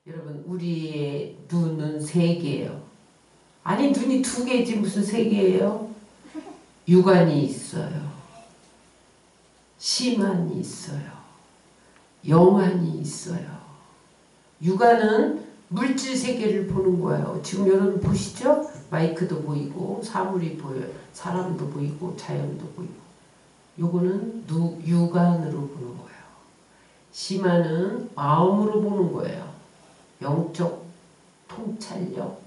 여러분, 우리의 눈은 3개예요. 아니, 눈이 2개지 무슨 3개예요? 육안이 있어요. 심안이 있어요. 영안이 있어요. 육안은 물질 세계를 보는 거예요. 지금 여러분 보시죠? 마이크도 보이고 사물이 보여요. 사람도 보이고 자연도 보이고. 요거는 육안으로 보는 거예요. 심안은 마음으로 보는 거예요. 영적 통찰력,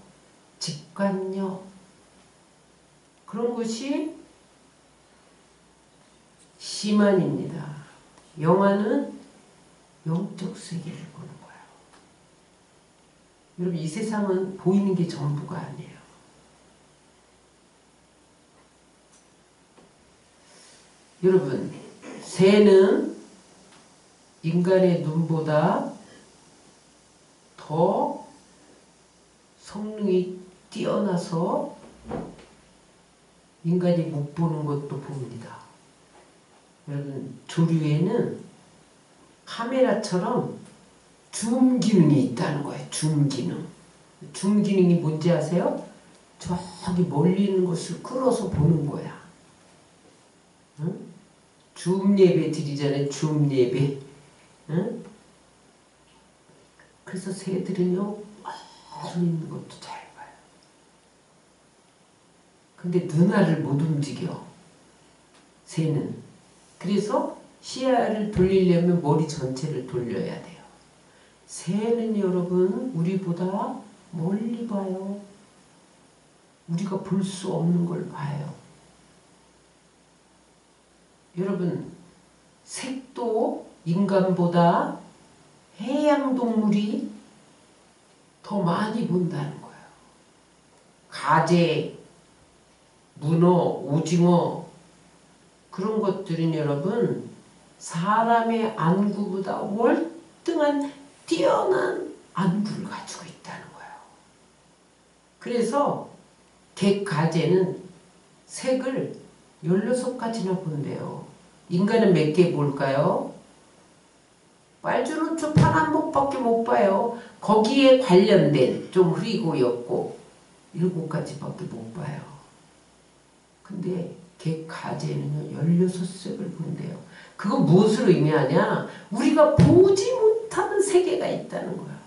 직관력, 그런 것이 심안입니다. 영안은 영적 세계를 보는 거예요. 여러분, 이 세상은 보이는 게 전부가 아니에요. 여러분, 새는 인간의 눈보다 더 성능이 뛰어나서 인간이 못 보는 것도 봅니다. 여러분, 조류에는 카메라처럼 줌 기능이 있다는 거예요. 줌 기능. 줌 기능이 뭔지 아세요? 저기 멀리 있는 것을 끌어서 보는 거야. 응? 줌 예배 드리잖아요. 줌 예배. 응? 그래서 새들은요, 멀리 있는 것도 잘 봐요. 근데 눈알을 못 움직여. 새는. 그래서 시야를 돌리려면 머리 전체를 돌려야 돼요. 새는 여러분, 우리보다 멀리 봐요. 우리가 볼 수 없는 걸 봐요. 여러분, 색도 인간보다 해양동물이 더 많이 본다는 거예요. 가재, 문어, 오징어, 그런 것들은 여러분, 사람의 안구보다 월등한 뛰어난 안구를 가지고 있다는 거예요. 그래서 객가재는 색을 16가지나 본대요. 인간은 몇 개 볼까요? 빨주노초 파란목밖에 못 봐요. 거기에 관련된 좀 흐리고 옅고 7가지밖에 못 봐요. 근데 객가재는요 16색을 본대요. 그건 무엇을 의미하냐? 우리가 보지 못하는 세계가 있다는 거예요.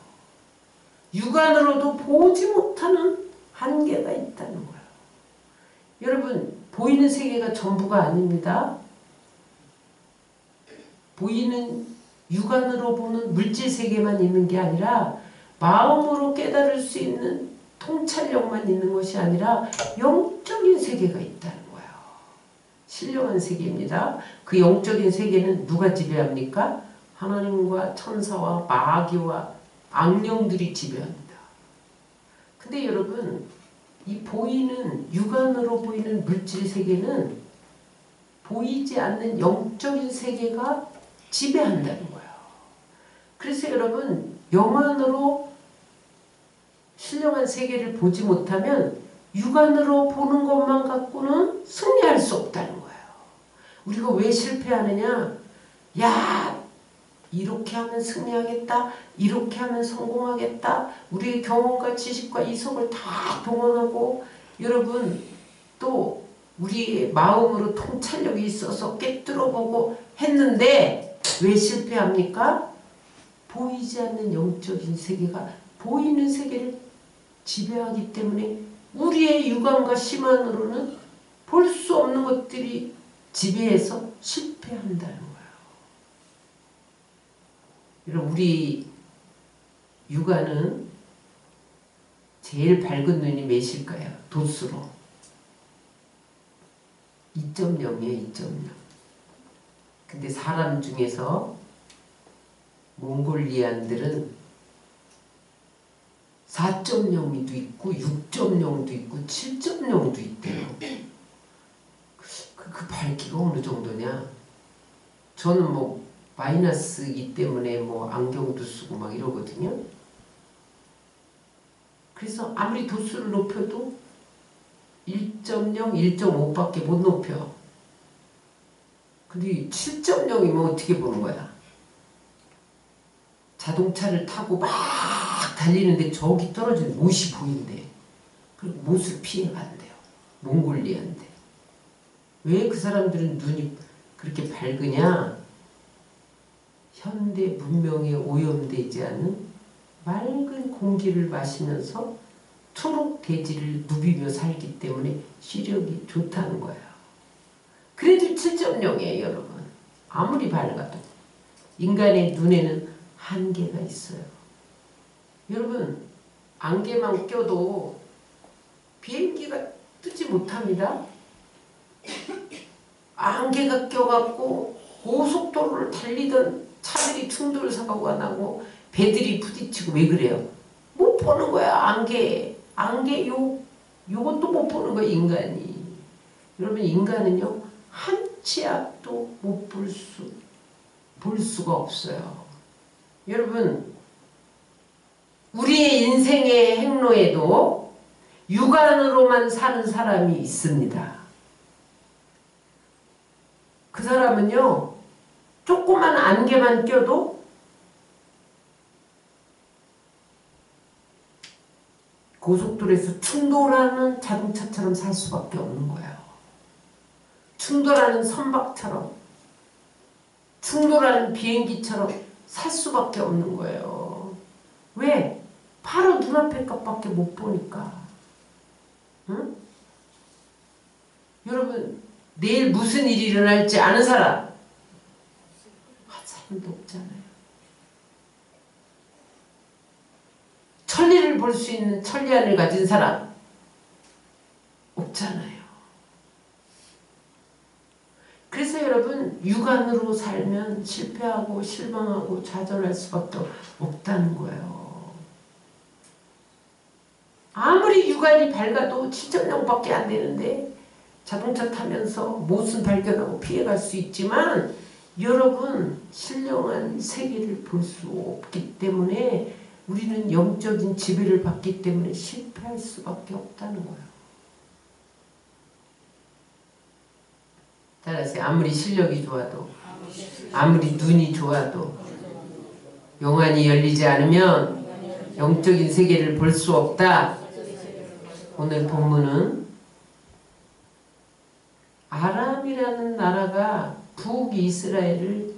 육안으로도 보지 못하는 한계가 있다는 거예요. 여러분, 보이는 세계가 전부가 아닙니다. 보이는 육안으로 보는 물질 세계만 있는 게 아니라 마음으로 깨달을 수 있는 통찰력만 있는 것이 아니라 영적인 세계가 있다는 거예요. 신령한 세계입니다. 그 영적인 세계는 누가 지배합니까? 하나님과 천사와 마귀와 악령들이 지배합니다. 근데 여러분, 이 보이는 육안으로 보이는 물질 세계는 보이지 않는 영적인 세계가 지배한다는 거예요. 그래서 여러분, 영안으로 신령한 세계를 보지 못하면 육안으로 보는 것만 갖고는 승리할 수 없다는 거예요. 우리가 왜 실패하느냐? 야, 이렇게 하면 승리하겠다. 이렇게 하면 성공하겠다. 우리의 경험과 지식과 이성을 다 동원하고, 여러분, 또 우리의 마음으로 통찰력이 있어서 깨뚫어보고 했는데 왜 실패합니까? 보이지 않는 영적인 세계가 보이는 세계를 지배하기 때문에 우리의 육안과 심안으로는 볼 수 없는 것들이 지배해서 실패한다는 거예요. 여러분, 우리 육안은 제일 밝은 눈이 몇일까요? 도수로 2.0이에요. 2.0. 근데 사람 중에서 몽골리안들은 4.0도 있고 6.0도 있고 7.0도 있대요. 그 밝기가 어느 정도냐? 저는 뭐 마이너스이기 때문에 뭐 안경도 쓰고 막 이러거든요. 그래서 아무리 도수를 높여도 1.0, 1.5밖에 못 높여. 근데 7.0이면 어떻게 보는 거야? 자동차를 타고 막 달리는데 저기 떨어진 못이 보인대. 그리고 못을 피해간대요. 몽골리아인데. 왜 그 사람들은 눈이 그렇게 밝으냐? 현대 문명에 오염되지 않은 맑은 공기를 마시면서 초록 대지를 누비며 살기 때문에 시력이 좋다는 거예요. 그래도 7.0이에요, 여러분. 아무리 밝아도. 인간의 눈에는 한계가 있어요. 여러분, 안개만 껴도 비행기가 뜨지 못합니다. 안개가 껴갖고 고속도로를 달리던 차들이 충돌사고가 나고 배들이 부딪히고. 왜 그래요? 못 보는 거야. 안개 요것도 못 보는 거야, 인간이. 여러분, 인간은요 한 치 앞도 볼 수가 없어요. 여러분, 우리의 인생의 행로에도 육안으로만 사는 사람이 있습니다. 그 사람은요 조그만 안개만 껴도 고속도로에서 충돌하는 자동차처럼 살 수밖에 없는 거예요. 충돌하는 선박처럼, 충돌하는 비행기처럼 살 수밖에 없는 거예요. 왜? 바로 눈앞에 것밖에 못 보니까. 응? 여러분, 내일 무슨 일이 일어날지 아는 사람? 한 사람도 없잖아요. 천리를 볼 수 있는 천리안을 가진 사람? 없잖아요. 그래서 여러분, 육안으로 살면 실패하고 실망하고 좌절할 수밖에 없다는 거예요. 아무리 육안이 밝아도 7.0밖에 안 되는데 자동차 타면서 못은 발견하고 피해갈 수 있지만 여러분, 신령한 세계를 볼 수 없기 때문에 우리는 영적인 지배를 받기 때문에 실패할 수밖에 없다는 거예요. 따라서 아무리 실력이 좋아도, 아무리 눈이 좋아도 영안이 열리지 않으면 영적인 세계를 볼 수 없다. 오늘 본문은 아람이라는 나라가 북이스라엘을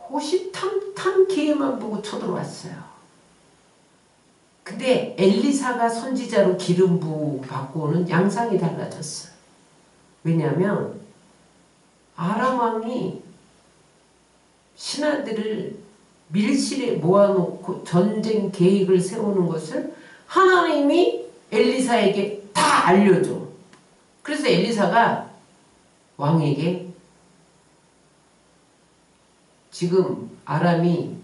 호시탐탐 기회만 보고 쳐들어왔어요. 근데 엘리사가 선지자로 기름 부음 받고 오는 양상이 달라졌어요. 왜냐하면 아람 왕이 신하들을 밀실에 모아놓고 전쟁 계획을 세우는 것을 하나님이 엘리사에게 다 알려줘. 그래서 엘리사가 왕에게 지금 아람이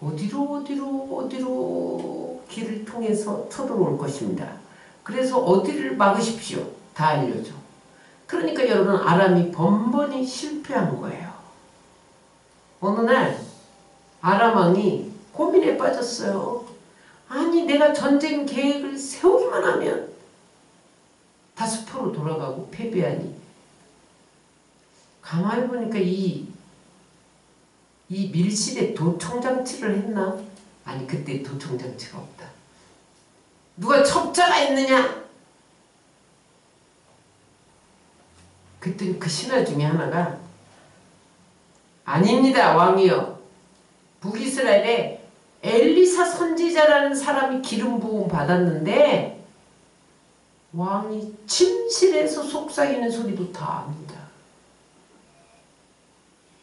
어디로 길을 통해서 쳐들어올 것입니다. 그래서 어디를 막으십시오. 다 알려줘. 그러니까 여러분, 아람이 번번이 실패한 거예요. 어느 날 아람 왕이 고민에 빠졌어요. 아니, 내가 전쟁 계획을 세우기만 하면 다 수포로 돌아가고 패배하니, 가만히 보니까 이 밀실에 도청장치를 했나? 아니, 그때 도청장치가 없다. 누가 첩자가 있느냐? 그랬더니 그 신하 중에 하나가 아닙니다, 왕이여. 북이스라엘에 엘리사 선지자라는 사람이 기름 부음 받았는데 왕이 침실에서 속삭이는 소리도 다 압니다.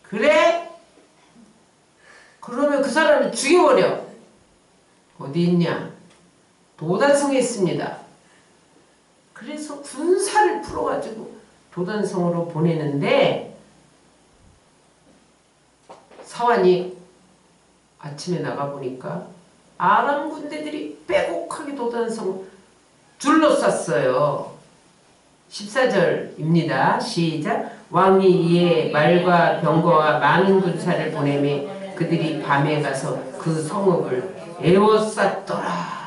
그래? 그러면 그 사람을 죽여버려. 어디 있냐? 도단성에 있습니다. 그래서 군사를 풀어가지고 도단성으로 보내는데 사환이 아침에 나가보니까 아람 군대들이 빼곡하게 도단성을 둘러쌌어요. 14절입니다. 시작. 왕이 이에 말과 병거와 많은 군사를 보내매 그들이 밤에 가서 그 성읍을 에워쌌더라.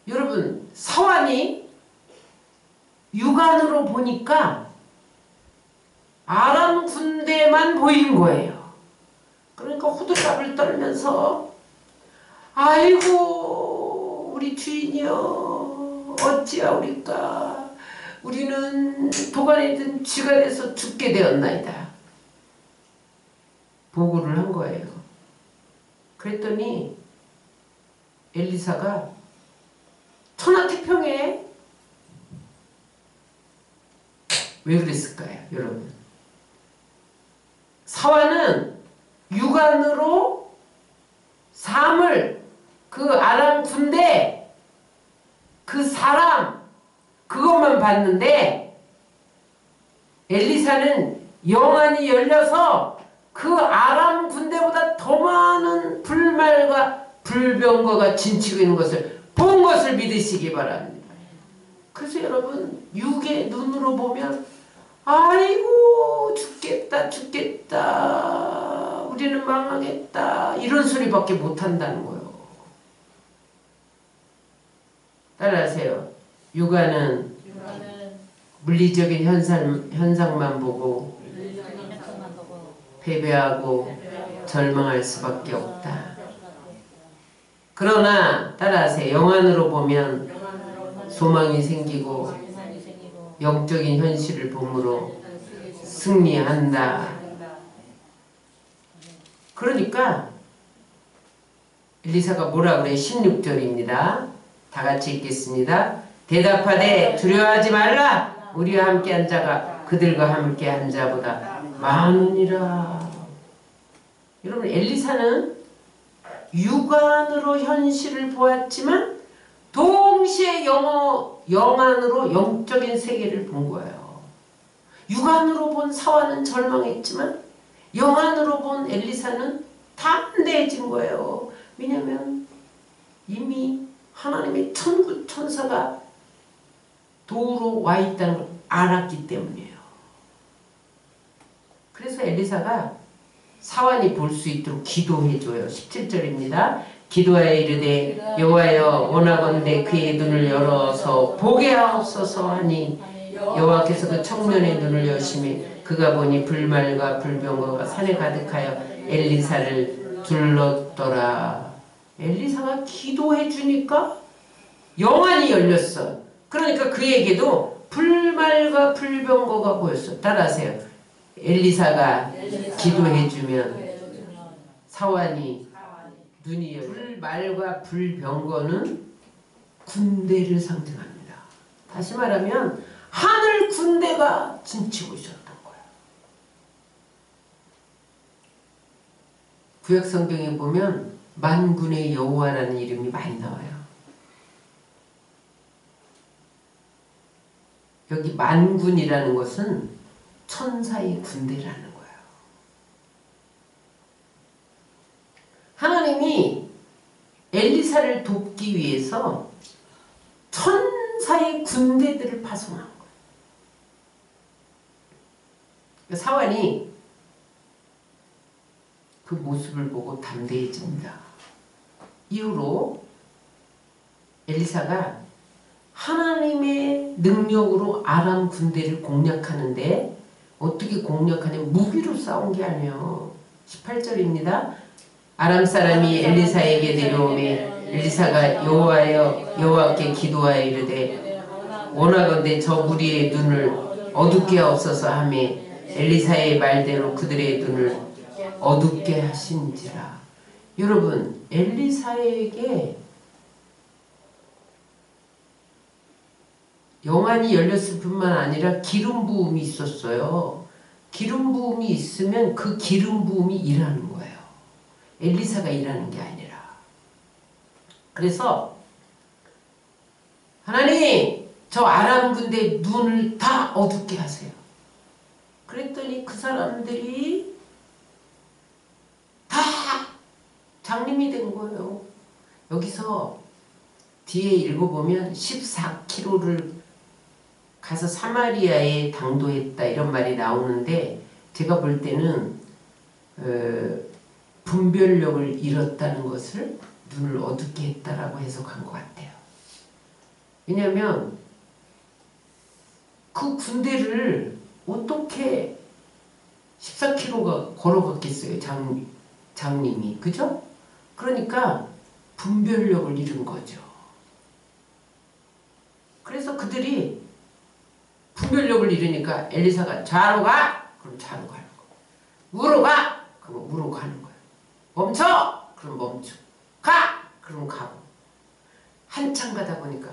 여러분, 사환이 육안으로 보니까 아람 군대만 보인 거예요. 그러니까 호들갑을 떨면서 아이고 우리 주인이여 어찌하오리까 우리는 도간에 든 쥐가 돼서 죽게 되었나이다. 보고를 한 거예요. 그랬더니 엘리사가 천하태평에 왜 그랬을까요 여러분? 사환은 육안으로 삶을 그 아람 군대 그 사람 그것만 봤는데 엘리사는 영안이 열려서 그 아람 군대보다 더 많은 불말과 불병거가 진치고 있는 것을 본 것을 믿으시기 바랍니다. 그래서 여러분 육의 눈으로 보면 아이고 죽겠다 죽겠다 우리는 망하겠다 이런 소리밖에 못한다는 거예요. 따라하세요. 육아는 물리적인 현상만 보고 패배하고 절망할 수밖에 없다. 그러나 따라하세요. 영안으로 보면 소망이 생기고 영적인 현실을 봄으로 승리한다. 그러니까 엘리사가 뭐라 그래? 16절입니다. 다 같이 읽겠습니다. 대답하되 두려워하지 말라. 우리와 함께한 자가 그들과 함께한 자보다 많으니라. 여러분 엘리사는 육안으로 현실을 보았지만 동시에 영안으로 영적인 세계를 본 거예요. 육안으로 본 사환은 절망했지만 영안으로 본 엘리사는 담대해진 거예요. 왜냐하면 이미 하나님의 천군 천사가 도우러 와 있다는 걸 알았기 때문이에요. 그래서 엘리사가 사환이 볼 수 있도록 기도해줘요. 17절입니다. 기도하여 이르되 여호와여 원하건대 그의 눈을 열어서 보게 하옵소서 하니 여호와께서 그 청년의 눈을 여시매 그가 보니 불말과 불병거가 산에 가득하여 엘리사를 둘렀더라. 엘리사가 기도해 주니까 영안이 열렸어. 그러니까 그에게도 불말과 불병거가 보였어. 따라하세요. 엘리사가 기도해 주면 사환이 눈이 열려. 불말과 불병거는 군대를 상징합니다. 다시 말하면 하늘 군대가 진치고 있었던 거예요. 구약 성경에 보면 만군의 여호와라는 이름이 많이 나와요. 여기 만군이라는 것은 천사의 군대라는 거예요. 하나님이 엘리사를 돕기 위해서 천사의 군대들을 파송한 거예요. 사환이 그 모습을 보고 담대해집니다. 이후로 엘리사가 하나님의 능력으로 아람 군대를 공략하는데 어떻게 공략하냐면 무기로 싸운 게 아니에요. 18절입니다. 아람 사람이 엘리사에게 내려오매 엘리사가 여호와께 기도하여 이르되 원하건대 저 무리의 눈을 어둡게 하옵소서 하며 엘리사의 말대로 그들의 눈을 어둡게 하신지라. 여러분 엘리사에게 영안이 열렸을 뿐만 아니라 기름 부음이 있었어요. 기름 부음이 있으면 그 기름 부음이 일하는 거예요. 엘리사가 일하는 게 아니라. 그래서 하나님 저 아람 군대 눈을 다 어둡게 하세요. 그랬더니 그 사람들이 다 장님이 된 거예요. 여기서 뒤에 읽어보면 14km를 가서 사마리아에 당도했다 이런 말이 나오는데 제가 볼 때는 분별력을 잃었다는 것을 눈을 어둡게 했다라고 해석한 것 같아요. 왜냐하면 그 군대를 어떻게 14km가 걸어갔겠어요. 장님이. 그죠? 그러니까 분별력을 잃은 거죠. 그래서 그들이 분별력을 잃으니까 엘리사가 좌로 가! 그럼 좌로 가는 거예요. 우로 가! 그럼 우로 가는 거예요. 멈춰! 그럼 멈춰. 가! 그럼 가고. 한참 가다 보니까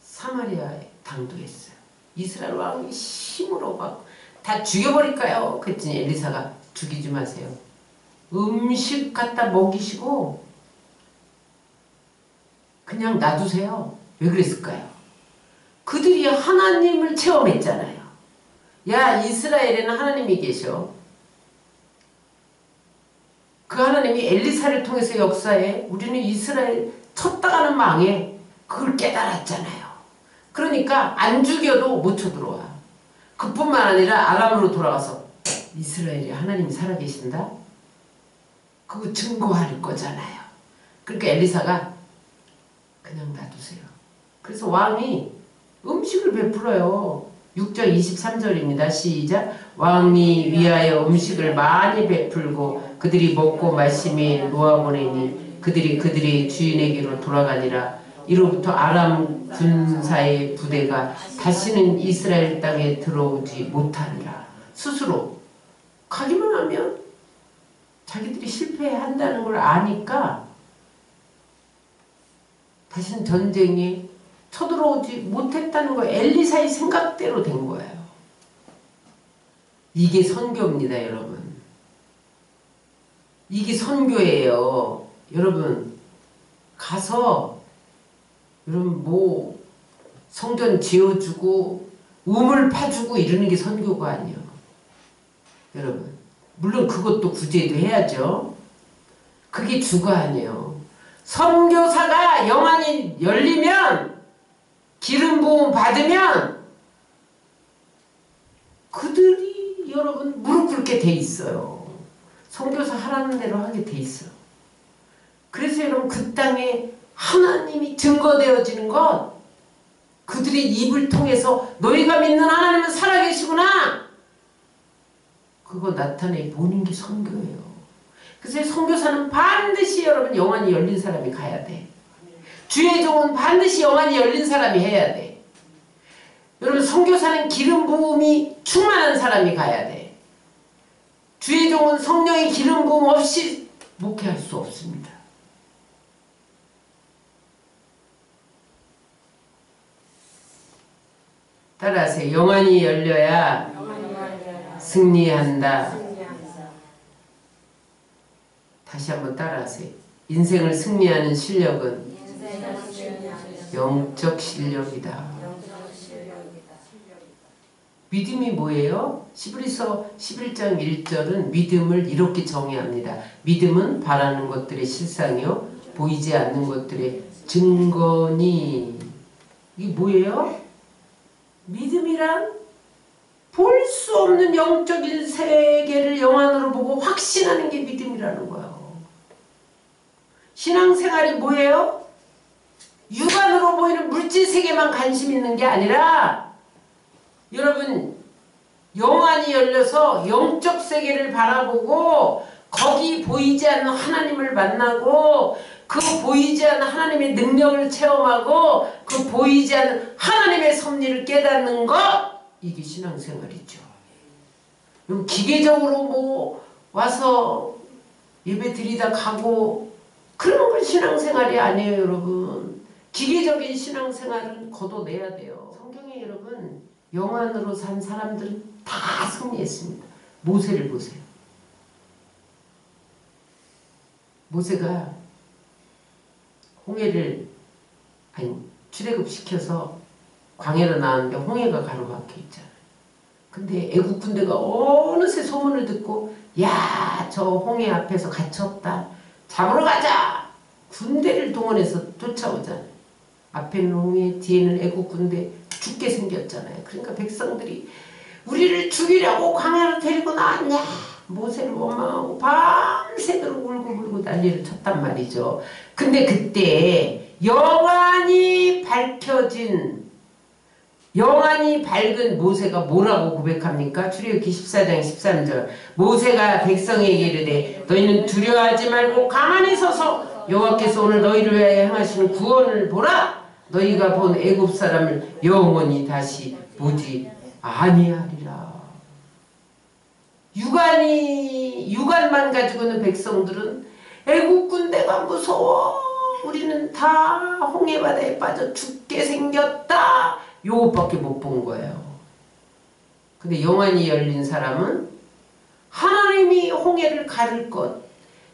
사마리아에 당도했어요. 이스라엘 왕이 힘으로 막 다 죽여버릴까요? 그랬더니 엘리사가 죽이지 마세요. 음식 갖다 먹이시고 그냥 놔두세요. 왜 그랬을까요? 그들이 하나님을 체험했잖아요. 야, 이스라엘에는 하나님이 계셔. 그 하나님이 엘리사를 통해서 역사해. 우리는 이스라엘 쳤다가는 망해. 그걸 깨달았잖아요. 그러니까 안 죽여도 못 쳐들어와. 그뿐만 아니라 아람으로 돌아가서 이스라엘에 하나님이 살아계신다? 그거 증거할 거잖아요. 그러니까 엘리사가 그냥 놔두세요. 그래서 왕이 음식을 베풀어요. 6장 23절입니다. 시작. 왕이 위하여 음식을 많이 베풀고 그들이 먹고 마시며 놓아보내니 그들이 주인에게로 돌아가니라. 이로부터 아람 군사의 부대가 다시는 이스라엘 땅에 들어오지 못하니라. 스스로 가기만 하면 자기들이 실패한다는 걸 아니까 다시는 전쟁에 쳐들어오지 못했다는 거 엘리사의 생각대로 된 거예요. 이게 선교입니다, 여러분. 이게 선교예요. 여러분 가서 여러분 뭐 성전 지어주고 우물 파주고 이러는 게 선교가 아니에요. 여러분 물론 그것도 구제도 해야죠. 그게 주가 아니에요. 선교사가 영안이 열리면 기름 부음 받으면 그들이 여러분 무릎 꿇게 돼 있어요. 선교사 하라는 대로 하게 돼 있어요. 그래서 여러분 그 땅에 하나님이 증거되어지는 것, 그들의 입을 통해서 너희가 믿는 하나님은 살아계시구나, 그거 나타내 보는 게 선교예요. 그래서 선교사는 반드시 여러분 영안이 열린 사람이 가야 돼. 주의 종은 반드시 영안이 열린 사람이 해야 돼. 여러분 선교사는 기름 부음이 충만한 사람이 가야 돼. 주의 종은 성령의 기름 부음 없이 목회할 수 없습니다. 따라하세요. 영안이 열려야 승리한다. 다시 한번 따라하세요. 인생을 승리하는 실력은 영적 실력이다. 믿음이 뭐예요? 히브리서 11장 1절은 믿음을 이렇게 정의합니다. 믿음은 바라는 것들의 실상이요 보이지 않는 것들의 증거니. 이게 뭐예요? 믿음이란 볼 수 없는 영적인 세계를 영안으로 보고 확신하는 게 믿음이라는 거예요. 신앙생활이 뭐예요? 육안으로 보이는 물질 세계만 관심 있는 게 아니라 여러분 영안이 열려서 영적 세계를 바라보고 거기 보이지 않는 하나님을 만나고 그 보이지 않는 하나님의 능력을 체험하고 그 보이지 않는 하나님의 섭리를 깨닫는 것, 이게 신앙생활이죠. 그럼 기계적으로 뭐 와서 예배 드리다 가고 그런 건 신앙생활이 아니에요, 여러분. 기계적인 신앙생활은 걷어내야 돼요. 성경에 여러분 영안으로 산 사람들은 다 승리했습니다. 모세를 보세요. 모세가 홍해를 출애굽시켜서 광야로 나왔는데 홍해가 가로막혀 있잖아요. 근데 애국 군대가 어느새 소문을 듣고 야, 저 홍해 앞에서 갇혔다. 잡으러 가자. 군대를 동원해서 쫓아오잖아요. 앞에는 홍해, 뒤에는 애국 군대 죽게 생겼잖아요. 그러니까 백성들이 우리를 죽이려고 광야로 데리고 나왔냐. 모세를 원망하고 밤새도록 울고 난리를 쳤단 말이죠. 근데 그때 영안이 밝혀진 영안이 밝은 모세가 뭐라고 고백합니까? 출애굽기 14장 13절. 모세가 백성에게 이르되 너희는 두려워하지 말고 가만히 서서 여호와께서 오늘 너희를 위하여 행하시는 구원을 보라. 너희가 본 애굽 사람을 영원히 다시 보지 아니하리라. 육안만 가지고는 백성들은 애국 군대가 무서워. 우리는 다 홍해바다에 빠져 죽게 생겼다. 요것밖에 못 본 거예요. 근데 영안이 열린 사람은 하나님이 홍해를 가를 것,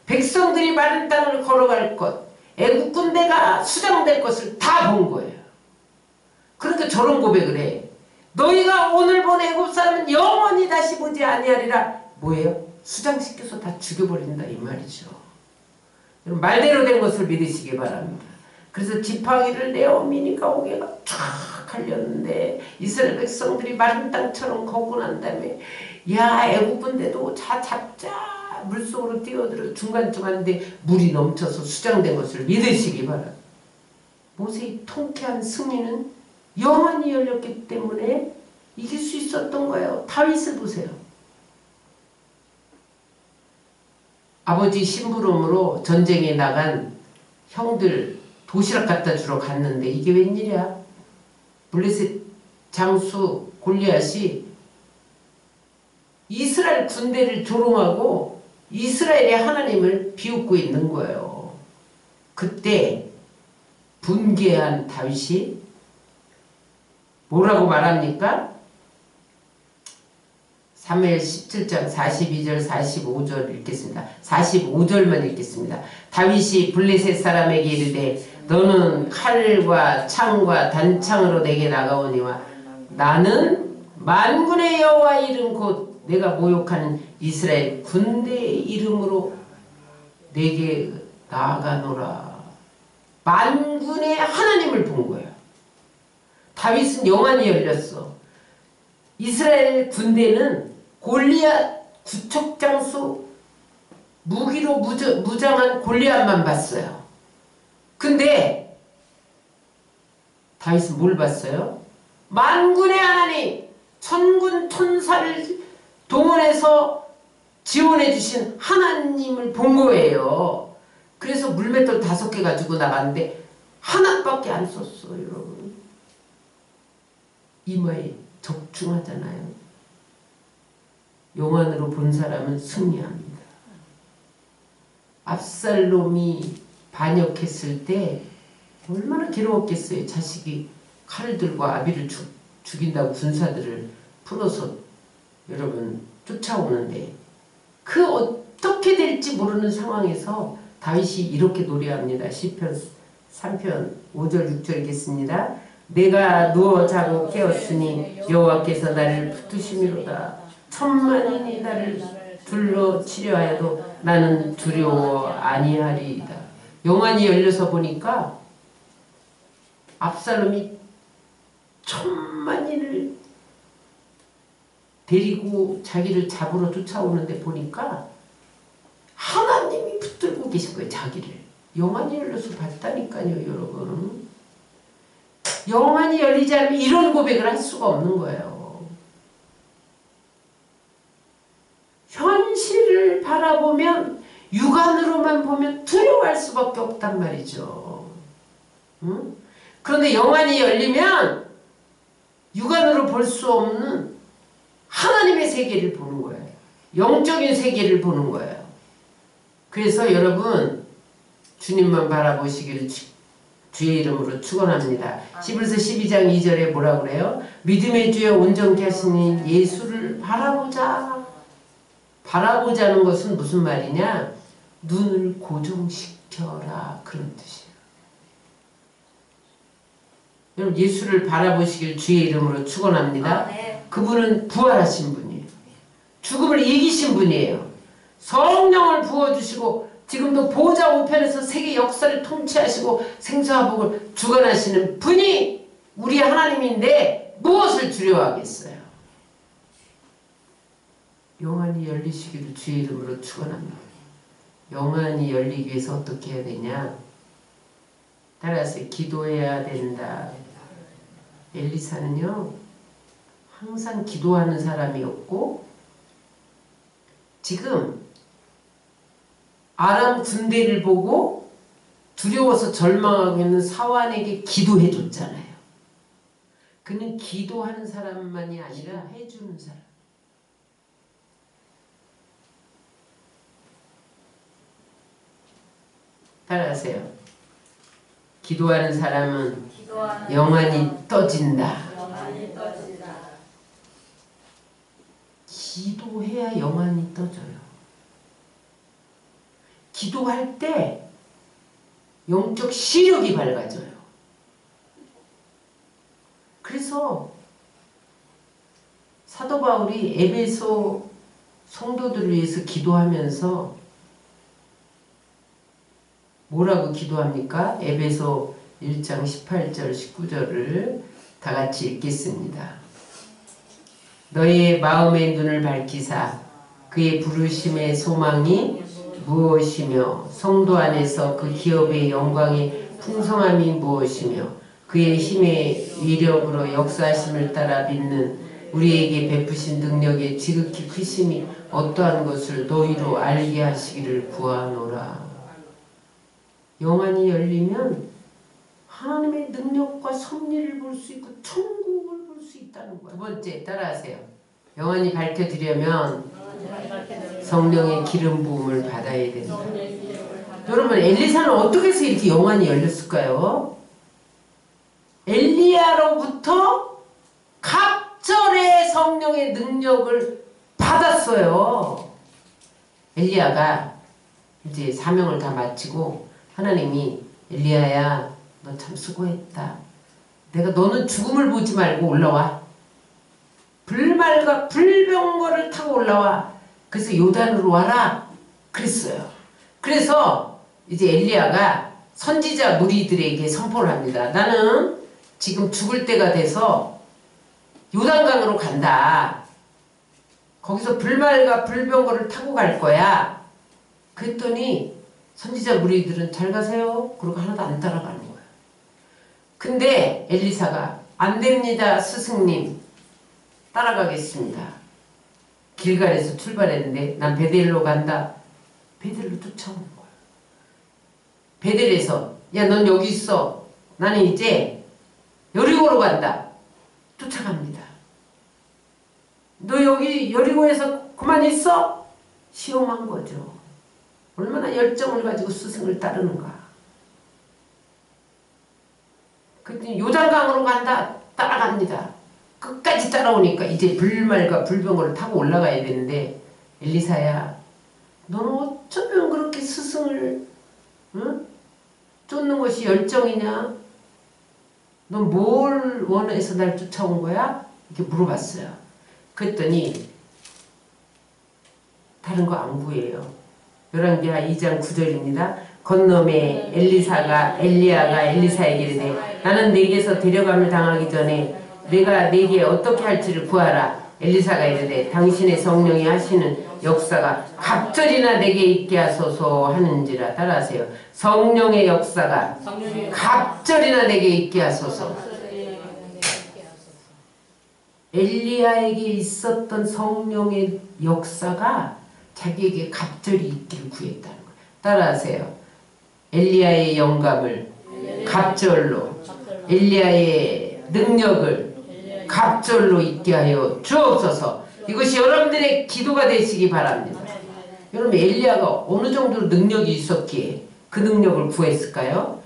백성들이 마른 땅을 걸어갈 것, 애국 군대가 수장될 것을 다 본 거예요. 그러니까 저런 고백을 해. 너희가 오늘 본 애국 사람은 영원히 다시 보지 아니하리라. 뭐예요? 수장시켜서 다 죽여버린다 이 말이죠. 말대로 된 것을 믿으시기 바랍니다. 그래서 지팡이를 내어 미니까 오게가 쫙 갈렸는데 이스라엘 백성들이 마른 땅처럼 걷고 난 다음에 야 애국 군대도 자 잡자 물속으로 뛰어들어 중간중간인데 물이 넘쳐서 수장된 것을 믿으시기 바랍니다. 모세의 통쾌한 승리는 영안이 열렸기 때문에 이길 수 있었던 거예요. 다윗을 보세요. 아버지 심부름으로 전쟁에 나간 형들 도시락 갖다 주러 갔는데 이게 웬일이야? 블레셋 장수 골리앗이 이스라엘 군대를 조롱하고 이스라엘의 하나님을 비웃고 있는 거예요. 그때 분개한 다윗이 뭐라고 말합니까? 사무엘 17장 42절 45절 읽겠습니다. 45절만 읽겠습니다. 다윗이 블레셋 사람에게 이르되 너는 칼과 창과 단창으로 내게 나가오니와 나는 만군의 여호와 이름 곧 내가 모욕하는 이스라엘 군대의 이름으로 내게 나아가노라. 만군의 하나님을 본 거예요. 다윗은 영안이 열렸어. 이스라엘 군대는 골리앗 구척장수 무기로 무장한 골리앗만 봤어요. 근데 다윗은 뭘 봤어요? 만군의 하나님, 천군 천사를 동원해서 지원해 주신 하나님을 본 거예요. 그래서 물맷돌 5개 가지고 나갔는데 하나밖에 안 썼어요. 여러분 이마에 적중하잖아요. 영안으로 본 사람은 승리합니다. 압살롬이 반역했을 때 얼마나 괴로웠겠어요. 자식이 칼을 들고 아비를 죽인다고 군사들을 풀어서 여러분 쫓아오는데 그 어떻게 될지 모르는 상황에서 다윗이 이렇게 노래합니다. 시편 3편 5절 6절 읽겠습니다. 내가 누워 자고 깨었으니 여호와께서 나를 붙드심이로다. 천만인이 나를 둘러 치려하여도 나는 두려워 아니하리이다. 영안이 열려서 보니까 압살롬이 천만인을 데리고 자기를 잡으러 쫓아오는데 보니까 하나님이 붙들고 계신 거예요. 자기를. 영안이 열려서 봤다니까요. 여러분. 영안이 열리지 않으면 이런 고백을 할 수가 없는 거예요. 현실을 바라보면 육안으로만 보면 두려워할 수밖에 없단 말이죠. 응? 그런데 영안이 열리면 육안으로 볼 수 없는 하나님의 세계를 보는 거예요. 영적인 세계를 보는 거예요. 그래서 여러분 주님만 바라보시기를 주의 이름으로 축원합니다. 히브리서 12장 2절에 뭐라고 그래요? 믿음의 주여 온전케 하시는 예수를 바라보자. 바라보자는 것은 무슨 말이냐? 눈을 고정시켜라. 그런 뜻이에요. 여러분 예수를 바라보시길 주의 이름으로 축원합니다. 네. 그분은 부활하신 분이에요. 죽음을 이기신 분이에요. 성령을 부어주시고 지금도 보좌 우편에서 세계 역사를 통치하시고 생사와 복을 주관하시는 분이 우리 하나님인데 무엇을 두려워하겠어요? 영안이 열리시기를 주의 이름으로 축원합니다. 영안이 열리기 위해서 어떻게 해야 되냐? 따라서 기도해야 된다. 엘리사는요 항상 기도하는 사람이었고 지금 아람 군대를 보고 두려워서 절망하고 있는 사환에게 기도해 줬잖아요. 그는 기도하는 사람만이 아니라 해주는 사람. 따라하세요. 기도하는 사람은 영안이 떠진다. 기도해야 영안이 떠져요. 기도할 때 영적 시력이 밝아져요. 그래서 사도 바울이 에베소 성도들을 위해서 기도하면서 뭐라고 기도합니까? 에베소 1장 18절 19절을 다 같이 읽겠습니다. 너희의 마음의 눈을 밝히사 그의 부르심의 소망이 무엇이며 성도 안에서 그 기업의 영광의 풍성함이 무엇이며 그의 힘의 위력으로 역사하심을 따라 믿는 우리에게 베푸신 능력의 지극히 크심이 어떠한 것을 너희로 알게 하시기를 구하노라. 영안이 열리면 하나님의 능력과 섭리를 볼 수 있고 천국을 볼 수 있다는 거야. 두 번째 따라하세요. 영안이 밝혀지려면 성령의 기름 부음을 받아야 된다. 여러분 엘리사는 어떻게 해서 이렇게 영안이 열렸을까요? 엘리야로부터 갑절의 성령의 능력을 받았어요. 엘리야가 이제 사명을 다 마치고 하나님이 엘리야야 너 참 수고했다. 내가 너는 죽음을 보지 말고 올라와. 불말과 불병거를 타고 올라와. 그래서 요단으로 와라. 그랬어요. 그래서 이제 엘리야가 선지자 무리들에게 선포를 합니다. 나는 지금 죽을 때가 돼서 요단강으로 간다. 거기서 불말과 불병거를 타고 갈 거야. 그랬더니 선지자 무리들은 잘 가세요. 그러고 하나도 안 따라가는 거예요. 근데 엘리사가 안 됩니다. 스승님. 따라가겠습니다. 길갈에서 출발했는데 난 베델로 간다. 베델로 쫓아오는 거예요. 베델에서 야 넌 여기 있어. 나는 이제 여리고로 간다. 쫓아갑니다. 너 여기 여리고에서 그만 있어? 시험한 거죠. 얼마나 열정을 가지고 스승을 따르는가. 그랬더니 요단강으로 간다. 따라갑니다. 끝까지 따라오니까 이제 불말과 불병거를 타고 올라가야 되는데 엘리사야 너는 어쩌면 그렇게 스승을 쫓는 것이 열정이냐? 넌 뭘 원해서 날 쫓아온 거야? 이렇게 물어봤어요. 그랬더니 다른 거 안 구해요. 열왕기하 2장 9절입니다. 건너매 엘리야가 엘리사에게 이르되 나는 네게서 데려감을 당하기 전에 내가 네게 어떻게 할지를 구하라. 엘리사가 이르되 당신의 성령이 하시는 역사가 갑절이나 내게 있게 하소서 하는지라. 따라하세요. 성령의 역사가 갑절이나 내게 있게 하소서. 엘리야에게 있었던 성령의 역사가 자기에게 갑절이 있기를 구했다는 거예요. 따라하세요. 엘리야의 영감을 갑절로, 엘리야의 능력을 갑절로 있게 하여 주옵소서. 이것이 여러분들의 기도가 되시기 바랍니다. 여러분 엘리야가 어느 정도로 능력이 있었기에 그 능력을 구했을까요?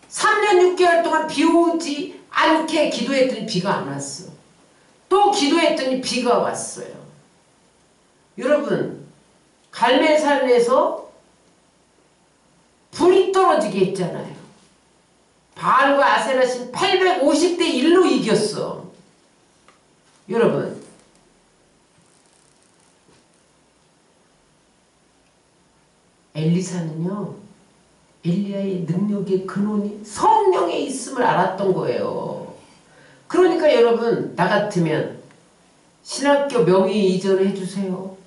3년 6개월 동안 비 오지 않게 기도했더니 비가 안 왔어. 또 기도했더니 비가 왔어요. 여러분 갈멜산에서 불이 떨어지게 했잖아요. 바알과 아세라신 850대 1로 이겼어. 여러분 엘리사는요 엘리야의 능력의 근원이 성령에 있음을 알았던 거예요. 그러니까 여러분 나 같으면 신학교 명의 이전을 해주세요.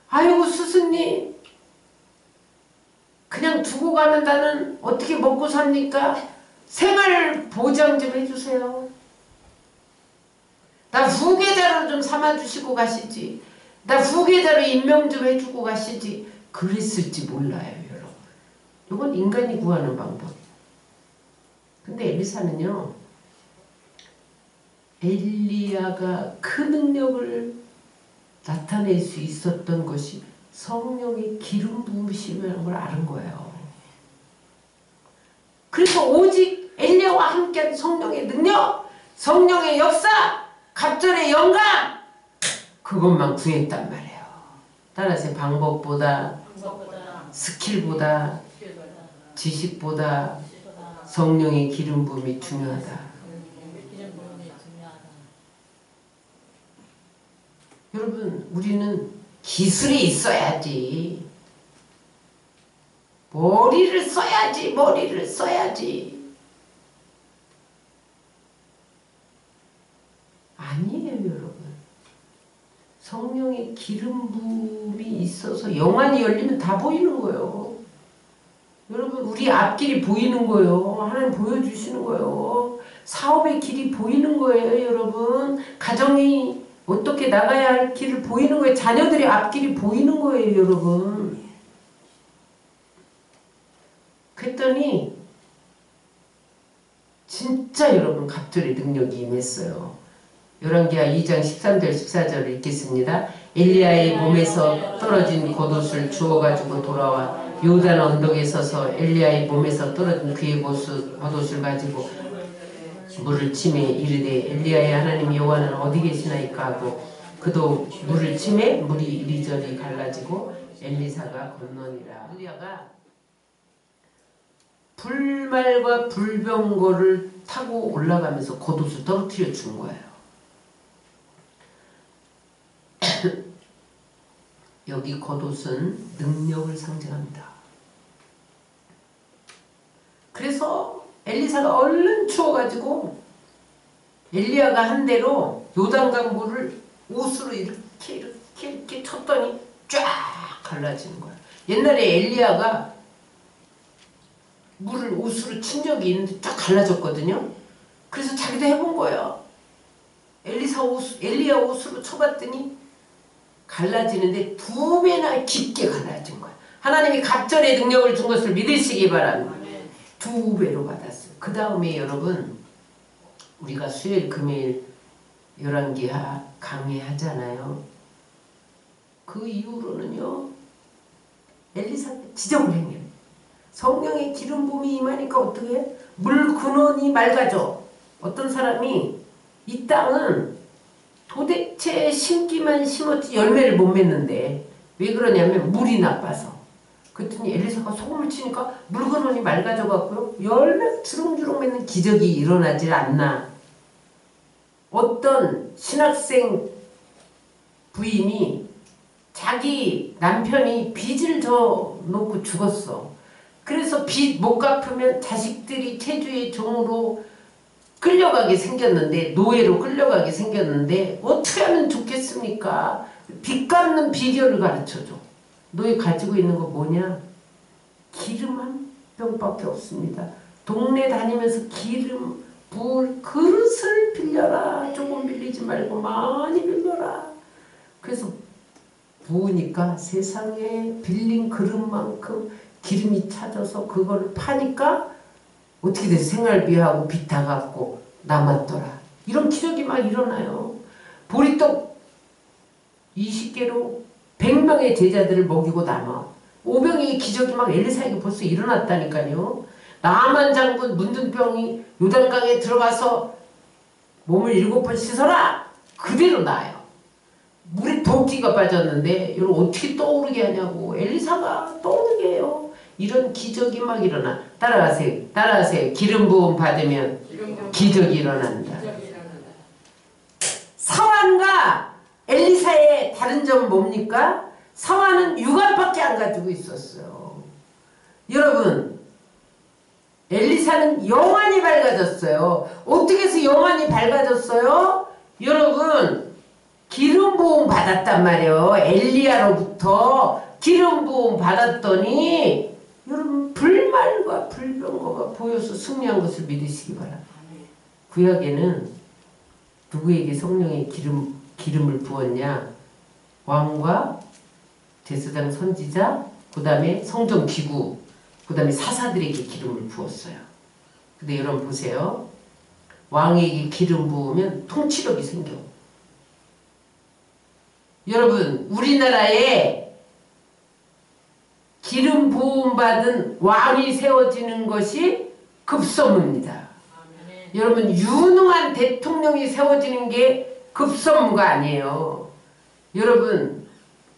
아이고 스승님 그냥 두고 가면 나는 어떻게 먹고 삽니까? 생활 보장 좀 해주세요. 나 후계자로 좀 삼아주시고 가시지. 나 후계자로 임명 좀 해주고 가시지. 그랬을지 몰라요, 여러분. 이건 인간이 구하는 방법이에요. 근데 엘리사는요, 엘리야가 그 능력을 나타낼 수 있었던 것이 성령의 기름 부으심이라는 걸 아는 거예요. 그래서 오직 엘리야와 함께한 성령의 능력, 성령의 역사, 갑절의 영감, 그것만 구했단 말이에요. 따라서 방법보다, 스킬보다, 지식보다 성령의 기름 부음이 중요하다. 여러분, 우리는 기술이 있어야지. 머리를 써야지. 아니에요, 여러분. 성령의 기름 부음이 있어서 영안이 열리면 다 보이는 거예요. 여러분, 우리 앞길이 보이는 거예요. 하나님 보여주시는 거예요. 사업의 길이 보이는 거예요, 여러분. 가정이 어떻게 나가야 할 길을 보이는 거예요. 자녀들의 앞길이 보이는 거예요, 여러분. 그랬더니 진짜 여러분 갑절의 능력이 임했어요. 열왕기하 2장 13절 14절을 읽겠습니다. 엘리야의 몸에서 떨어진 겉옷을 주워가지고 돌아와 요단 언덕에 서서 엘리야의 몸에서 떨어진 그의 겉옷을 가지고 물을 치매 이르되 엘리야의 하나님 여호와는 어디 계시나이까 하고 그도 물을 치매 물이 이리저리 갈라지고 엘리사가 건너니라. 엘리야가 불말과 불병거를 타고 올라가면서 겉옷을 떨어뜨려 준 거예요. 여기 겉옷은 능력을 상징합니다. 그래서 엘리사가 얼른 추워가지고 엘리야가 한 대로 요단강 물을 옷으로 이렇게 쳤더니 쫙 갈라지는 거야. 옛날에 엘리야가 물을 옷으로 친 적이 있는데 쫙 갈라졌거든요. 그래서 자기도 해본 거예요. 엘리야 옷으로 쳐봤더니 갈라지는데 2배나 깊게 갈라진 거야. 하나님이 갑절의 능력을 준 것을 믿으시기 바랍니다. 2배로 받았어요. 그 다음에 여러분, 우리가 수요일 금요일 열왕기하 강의하잖아요. 그 이후로는요, 엘리사가 지정을 행해요. 성령의 기름 부음이 임하니까 어떻게 해? 물 근원이 맑아져. 어떤 사람이 이 땅은 도대체 심기만 심었지 열매를 못 맺는데 왜 그러냐면 물이 나빠서. 그랬더니 엘리사가 소금을 치니까 물 근원이 맑아져 갖고요, 열매 주렁주렁 맺는 기적이 일어나질 않나. 어떤 신학생 부인이 자기 남편이 빚을 져 놓고 죽었어. 그래서 빚 못 갚으면 자식들이 체주의 종으로 끌려가게 생겼는데, 노예로 끌려가게 생겼는데 어떻게 하면 좋겠습니까? 빚 갚는 비결을 가르쳐줘. 너희 가지고 있는 거 뭐냐? 기름 한 병밖에 없습니다. 동네 다니면서 기름 부을 그릇을 빌려라. 조금 빌리지 말고 많이 빌려라. 그래서 부으니까 세상에 빌린 그릇만큼 기름이 차져서 그걸 파니까 어떻게 돼? 생활비하고 빚 다 갚고 남았더라. 이런 기적이 막 일어나요. 보리떡 20개로 100명의 제자들을 먹이고 남아. 오병이의 기적이 막 엘리사에게 벌써 일어났다니까요. 나만 장군 문둥병이 요단강에 들어가서 몸을 7번 씻어라. 그대로 나요. 물에 도끼가 빠졌는데 이걸 어떻게 떠오르게 하냐고. 엘리사가 떠오르게 해요. 이런 기적이 막 일어나. 따라하세요. 따라하세요. 기름 부음 받으면 기적이 일어난다. 사환과 엘리사의 다른 점은 뭡니까? 사환은 육안밖에 안 가지고 있었어요. 여러분, 엘리사는 영안이 밝아졌어요. 어떻게 해서 영안이 밝아졌어요? 여러분, 기름 부음 받았단 말이에요. 엘리야로부터 기름 부음 받았더니 여러분 불말과 불병거가 보여서 승리한 것을 믿으시기 바랍니다. 구약에는 누구에게 성령의 기름을 부었냐? 왕과 제사장 선지자, 그 다음에 성전 기구, 그 다음에 사사들에게 기름을 부었어요. 근데 여러분 보세요. 왕에게 기름 부으면 통치력이 생겨. 여러분 우리나라에 기름 부음 받은 왕이 세워지는 것이 급선무입니다. 여러분 유능한 대통령이 세워지는 게 급선무가 아니에요. 여러분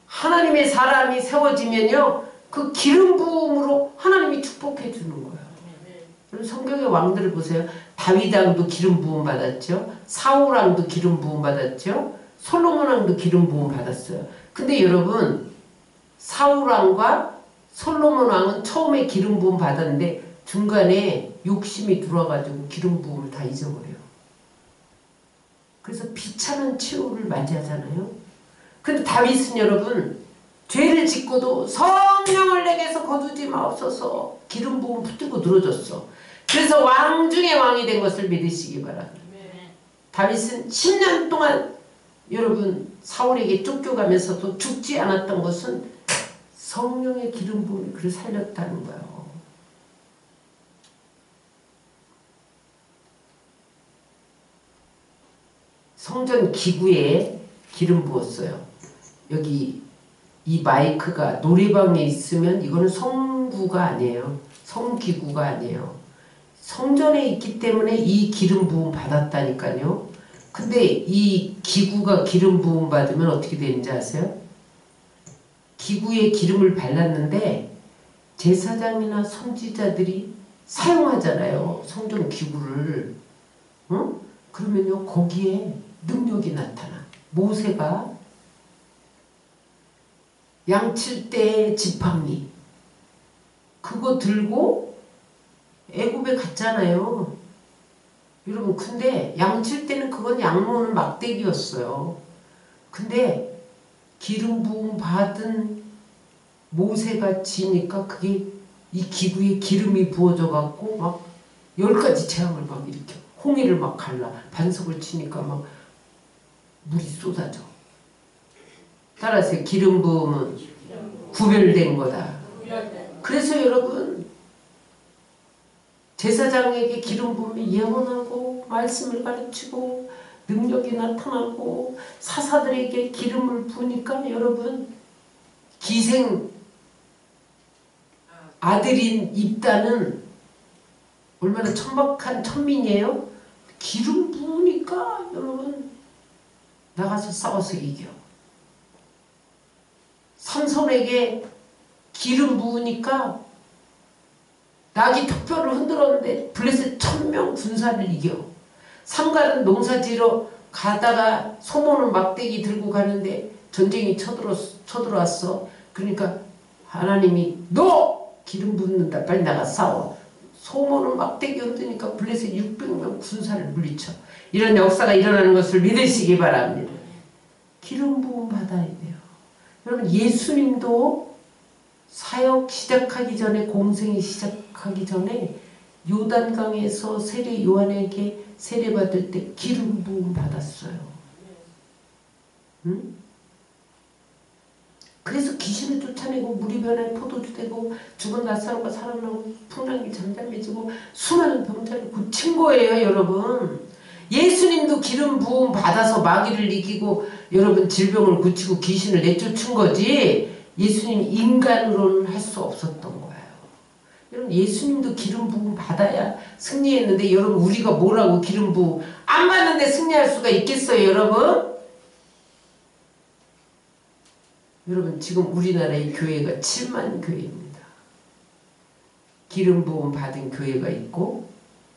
하나님의 사람이 세워지면요 그 기름 부음으로 하나님이 축복해 주는 거예요. 여러분 성경의 왕들을 보세요. 다윗 왕도 기름 부음 받았죠. 사울 왕도 기름 부음 받았죠. 솔로몬 왕도 기름 부음 받았어요. 근데 여러분 사울 왕과 솔로몬 왕은 처음에 기름 부음 받았는데 중간에 욕심이 들어와가지고 기름 부음을 다 잊어버려요. 그래서 비참한 최후를 맞이하잖아요. 근데 다윗은 여러분 죄를 짓고도 성령을 내게서 거두지 마옵소서 기름 부음 붙들고 늘어졌어. 그래서 왕 중에 왕이 된 것을 믿으시기 바랍니다. 다윗은 10년 동안 여러분 사울에게 쫓겨가면서도 죽지 않았던 것은 성령의 기름 부음이 그를 살렸다는 거예요. 성전 기구에 기름 부었어요. 여기 이 마이크가 노래방에 있으면 이거는 성구가 아니에요. 성기구가 아니에요. 성전에 있기 때문에 이 기름 부음 받았다니까요. 근데 이 기구가 기름 부음 받으면 어떻게 되는지 아세요? 기구에 기름을 발랐는데 제사장이나 선지자들이 사용하잖아요. 성전 기구를. 응? 그러면요 거기에 능력이 나타나. 모세가 양칠 때 지팡이 그거 들고 애굽에 갔잖아요. 여러분 근데 양칠 때는 그건 양모는 막대기였어요. 근데 기름 부음 받은 모세가 지니까 그게 이 기구에 기름이 부어져 갖고 막 10가지 재앙을 막 일으켜. 홍해를 막 갈라. 반석을 치니까 막 물이 쏟아져. 따라서 기름 부음은 구별된 거다. 그래서 여러분 제사장에게 기름 부음이 예언하고 말씀을 가르치고 능력이 나타나고 사사들에게 기름을 부으니까 여러분 기생 아들인 입다는 얼마나 천박한 천민이에요. 기름 부으니까 여러분 나가서 싸워서 이겨. 삼손에게 기름 부으니까 낙이 턱뼈를 흔들었는데 블레셋 1000명 군사를 이겨. 삼갈은 농사지러 가다가 소모는 막대기 들고 가는데 전쟁이 쳐들어왔어. 그러니까 하나님이 너 기름 붓는다. 빨리 나가 싸워. 소모는 막대기 흔드니까 블레셋 600명 군사를 물리쳐. 이런 역사가 일어나는 것을 믿으시기 바랍니다. 기름 부음 받아야 돼요. 여러분 예수님도 사역 시작하기 전에 공생이 시작하기 전에 요단강에서 세례 요한에게 세례받을 때 기름 부음 받았어요. 응? 그래서 귀신을 쫓아내고 물이 변해 포도주 되고 죽은 나사로가 살아나고 풍랑이 잠잠해지고 수많은 병자를 고친 거예요. 여러분 예수님도 기름 부음 받아서 마귀를 이기고 여러분 질병을 고치고 귀신을 내쫓은 거지 예수님 인간으로는 할 수 없었던 거예요. 여러분 예수님도 기름 부음 받아야 승리했는데 여러분 우리가 뭐라고 기름 부음 안 받는데 승리할 수가 있겠어요. 여러분 여러분 지금 우리나라의 교회가 7만 교회입니다. 기름 부음 받은 교회가 있고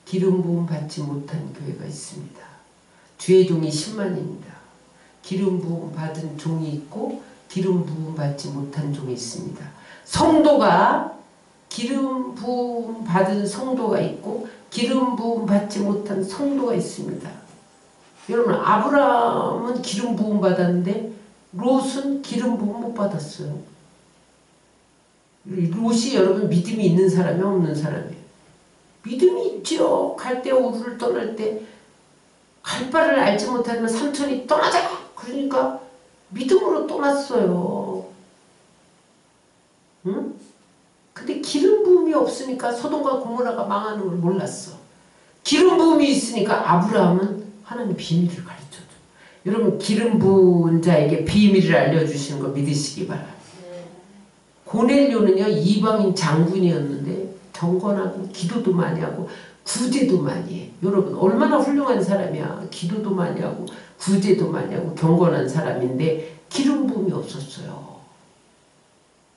기름 부음 받지 못한 교회가 있습니다. 주의 종이 10만입니다. 기름 부음 받은 종이 있고 기름 부음 받지 못한 종이 있습니다. 성도가 기름 부음 받은 성도가 있고 기름 부음 받지 못한 성도가 있습니다. 여러분 아브라함은 기름 부음 받았는데 롯은 기름 부음 못 받았어요. 롯이 여러분 믿음이 있는 사람이 없는 사람이에요. 믿음이 있죠. 갈대 우르를 떠날 때 갈 바를 알지 못하면 삼촌이 떠나자. 그러니까 믿음으로 떠났어요. 응? 근데 기름 부음이 없으니까 소돔과 고모라가 망하는 걸 몰랐어. 기름 부음이 있으니까 아브라함은 하나님 비밀을 가르쳐줘. 여러분 기름 부은 자에게 비밀을 알려주시는 거 믿으시기 바랍니다. 고넬료는요 이방인 장군이었는데 경건하고 기도도 많이 하고 구제도 많이 해. 여러분 얼마나 훌륭한 사람이야. 기도도 많이 하고 구제도 많이 하고 경건한 사람인데 기름 부음이 없었어요.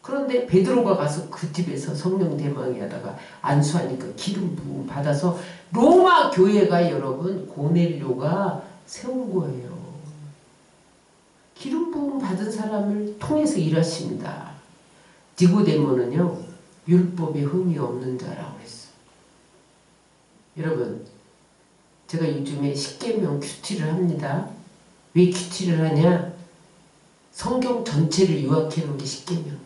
그런데 베드로가 가서 그 집에서 성령 대망이 하다가 안수하니까 기름 부음 받아서 로마 교회가 여러분 고넬료가 세운 거예요. 기름 부음 받은 사람을 통해서 일하십니다. 니고데모는요 율법에 흠이 없는 자라고 했어. 여러분 제가 요즘에 십계명 큐티를 합니다. 왜 큐티를 하냐? 성경 전체를 요약해 놓은 게 십계명이야.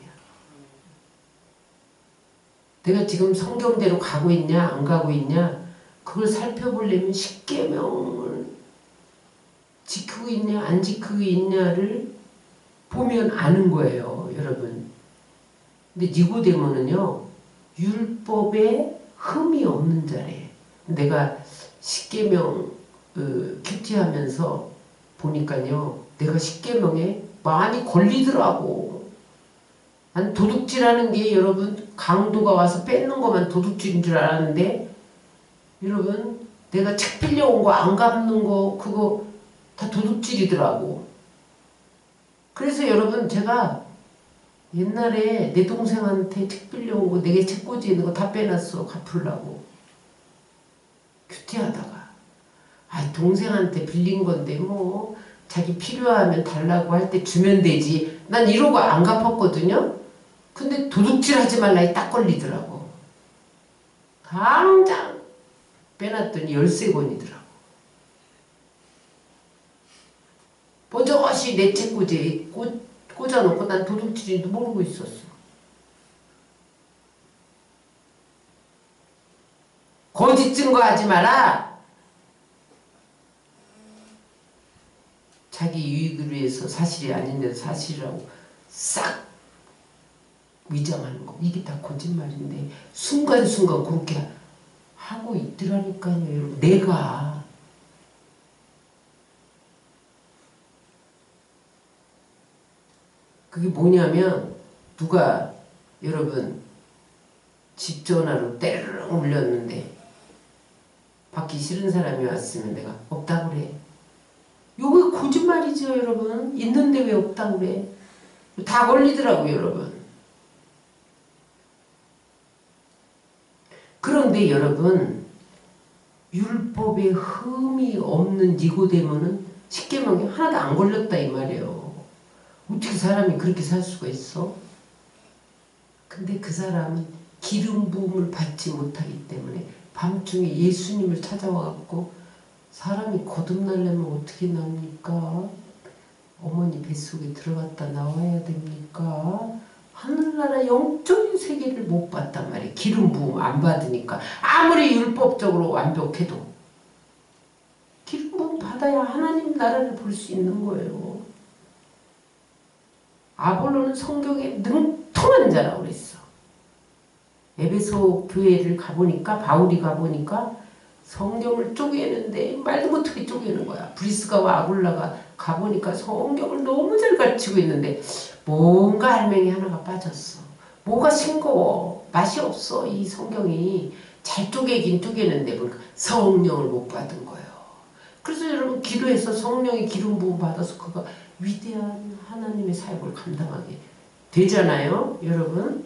내가 지금 성경대로 가고 있냐 안 가고 있냐 그걸 살펴보려면 십계명을 지키고 있냐 안 지키고 있냐를 보면 아는 거예요. 여러분 근데 니고데모는요 율법에 흠이 없는 자래. 내가 십계명 큐티하면서 보니까요 내가 십계명에 많이 걸리더라고. 난 도둑질하는 게 여러분 강도가 와서 뺏는 것만 도둑질인 줄 알았는데 여러분 내가 책 빌려온 거 안 갚는 거 그거 다 도둑질이더라고. 그래서 여러분 제가 옛날에 내 동생한테 책 빌려온 거 4개 책꽂이에 있는 거 다 빼놨어. 갚으려고. 큐티하다가 동생한테 빌린 건데 뭐 자기 필요하면 달라고 할 때 주면 되지. 난 이러고 안 갚았거든요. 근데 도둑질 하지 말라에 딱 걸리더라고. 당장 빼놨더니 13권이더라고. 버젓이 내 책꽂이에 꽂아놓고 난 도둑질인도 모르고 있었어. 거짓 증거하지 마라. 자기 유익을 위해서 사실이 아닌데도 사실이라고 싹 위장하는 거. 이게 다 거짓말인데 순간순간 그렇게 하고 있더라니까요. 여러분. 내가 그게 뭐냐면 누가 여러분 집 전화로 때르릉 울렸는데 받기 싫은 사람이 왔으면 내가 없다고 그래. 요거 거짓말이죠 여러분. 있는데 왜 없다고 그래. 다 걸리더라고요 여러분. 그런데 여러분 율법에 흠이 없는 니고데모는 십계명에 하나도 안 걸렸다 이 말이에요. 어떻게 사람이 그렇게 살 수가 있어? 근데 그 사람은 기름 부음을 받지 못하기 때문에 밤중에 예수님을 찾아와갖고 사람이 거듭나려면 어떻게 납니까? 어머니 뱃속에 들어갔다 나와야 됩니까? 하늘나라 영적인 세계를 못 봤단 말이에요. 기름 부음 안 받으니까. 아무리 율법적으로 완벽해도 기름 부음 받아야 하나님 나라를 볼 수 있는 거예요. 아볼로는 성경에 능통한 자라고 그랬어. 에베소 교회를 가보니까 바울이 가보니까 성경을 쪼개는데 말도 못하게 쪼개는 거야. 브리스가와 아굴라가 가보니까 성경을 너무 잘 가르치고 있는데 뭔가 알맹이 하나가 빠졌어. 뭐가 싱거워. 맛이 없어. 이 성경이 잘 쪼개긴 쪼개는데 보니까 성령을 못 받은 거예요. 그래서 여러분 기도해서 성령의 기름 부음 받아서 그가 위대한 하나님의 사역을 감당하게 되잖아요. 여러분